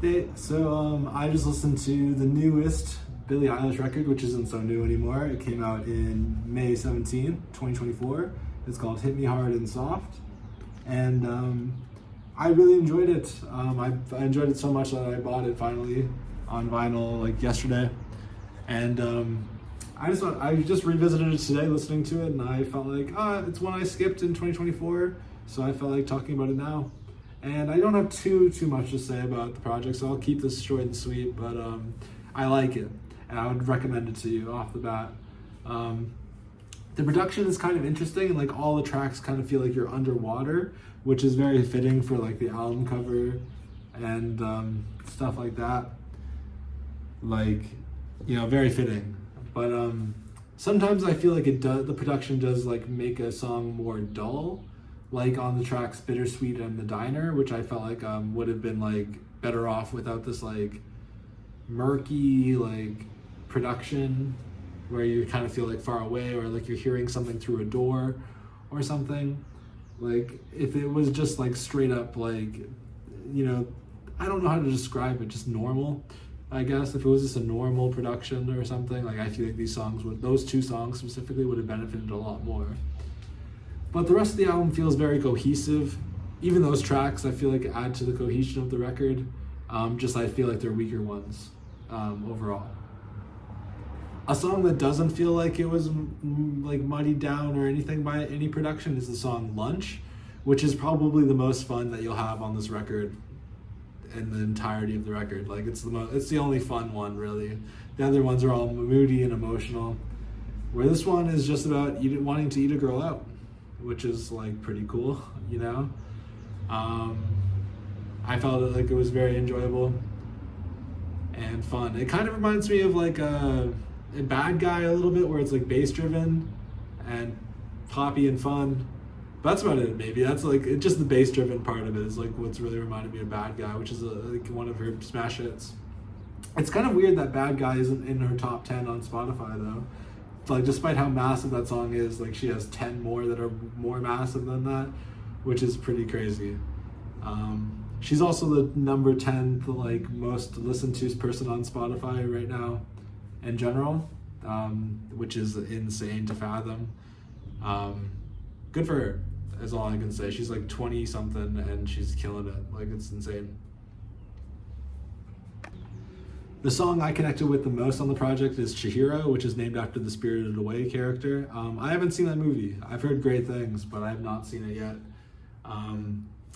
I just listened to the newest Billie Eilish record, which isn't so new anymore. It came out in May 17th, 2024. It's called Hit Me Hard and Soft. And I really enjoyed it. I enjoyed it so much that I bought it finally on vinyl like yesterday. And I just revisited it today listening to it, and I felt like, it's one I skipped in 2024, so I felt like talking about it now. And I don't have too much to say about the project, so I'll keep this short and sweet, but I like it, and I would recommend it to you off the bat. The production is kind of interesting, and like all the tracks kind of feel like you're underwater, which is very fitting for like the album cover and stuff like that. Like, very fitting. But sometimes I feel like the production does like make a song more dull, like on the tracks Bittersweet and The Diner, which I felt like would have been like better off without this like murky like production where you kind of feel like far away, or like you're hearing something through a door or something. Like if it was just like straight up like, I don't know how to describe it, just normal, I guess. If it was just a normal production or something, like I feel like those two songs specifically would have benefited a lot more. But the rest of the album feels very cohesive. Even those tracks I feel like add to the cohesion of the record. I feel like they're weaker ones overall. A song that doesn't feel like it was like muddied down or anything by any production is the song Lunch, which is probably the most fun that you'll have on this record in the entirety of the record. Like it's the only fun one really. The other ones are all moody and emotional, where this one is just about wanting to eat a girl out, which is like pretty cool, I felt like it was very enjoyable and fun. It kind of reminds me of like a Bad Guy a little bit, where it's like bass driven and poppy and fun. But that's about it. Maybe that's like just the bass driven part of it is like what's really reminded me of Bad Guy, which is like one of her smash hits. It's kind of weird that Bad Guy isn't in her top 10 on Spotify though. Like despite how massive that song is, like she has 10 more that are more massive than that, which is pretty crazy. She's also the number 10 like most listened to person on Spotify right now in general, which is insane to fathom. Good for her is all I can say. She's like 20 something and she's killing it. Like it's insane. The song I connected with the most on the project is Chihiro, which is named after the Spirited Away character. I haven't seen that movie. I've heard great things, but I have not seen it yet.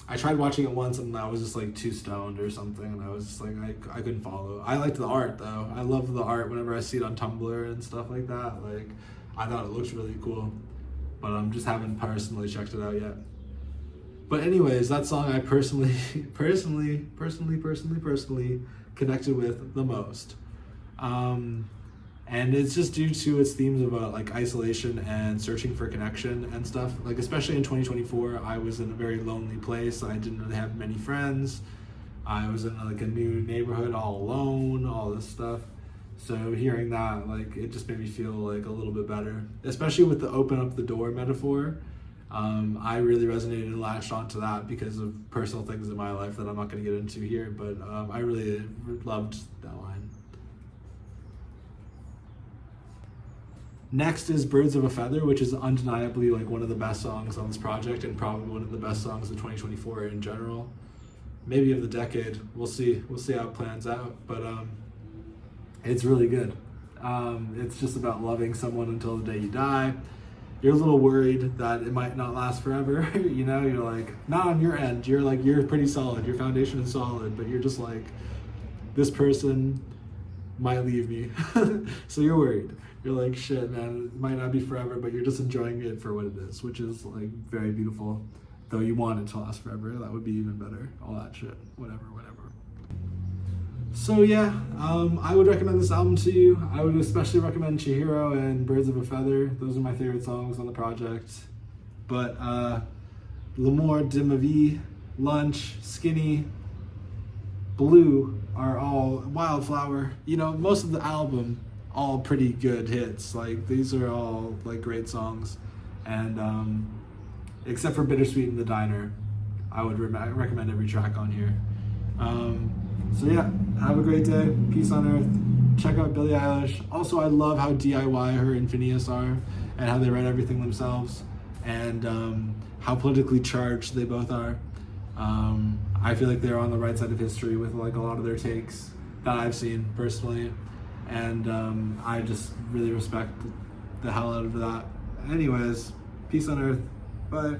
I tried watching it once and I was just like too stoned or something, and I was just like, I couldn't follow. I liked the art though. I love the art whenever I see it on Tumblr and stuff like that. Like I thought it looks really cool, but I just haven't personally checked it out yet. But anyways, that song I personally connected with the most. And it's just due to its themes about like isolation and searching for connection and stuff. Like especially in 2024, I was in a very lonely place. I didn't really have many friends. I was in like a new neighborhood all alone, all this stuff. So hearing that, like it just made me feel like a little bit better, especially with the open up the door metaphor. I really resonated and latched onto that because of personal things in my life that I'm not going to get into here, but I really loved that line. Next is Birds of a Feather, which is undeniably like one of the best songs on this project and probably one of the best songs of 2024 in general. Maybe of the decade. We'll see how it plans out, but it's really good. It's just about loving someone until the day you die. You're a little worried that it might not last forever. You're like, not on your end. You're pretty solid. Your foundation is solid, but you're just like, this person might leave me. So you're worried. You're like, shit, man, it might not be forever, but you're just enjoying it for what it is, which is like very beautiful. Though you want it to last forever, that would be even better. All that shit, whatever. So yeah, I would recommend this album to you. I would especially recommend Chihiro and Birds of a Feather. Those are my favorite songs on the project. But L'amour de ma vie, Lunch, Skinny, Blue are all Wildflower. Most of the album, all pretty good hits. Like these are all like great songs. And except for Bittersweet and The Diner, I would recommend every track on here. So yeah, have a great day. Peace on earth. Check out Billie Eilish. Also, I love how DIY her and Phineas are, and how they write everything themselves, and how politically charged they both are. I feel like they're on the right side of history with like a lot of their takes that I've seen personally, and I just really respect the hell out of that. Anyways, peace on earth. Bye.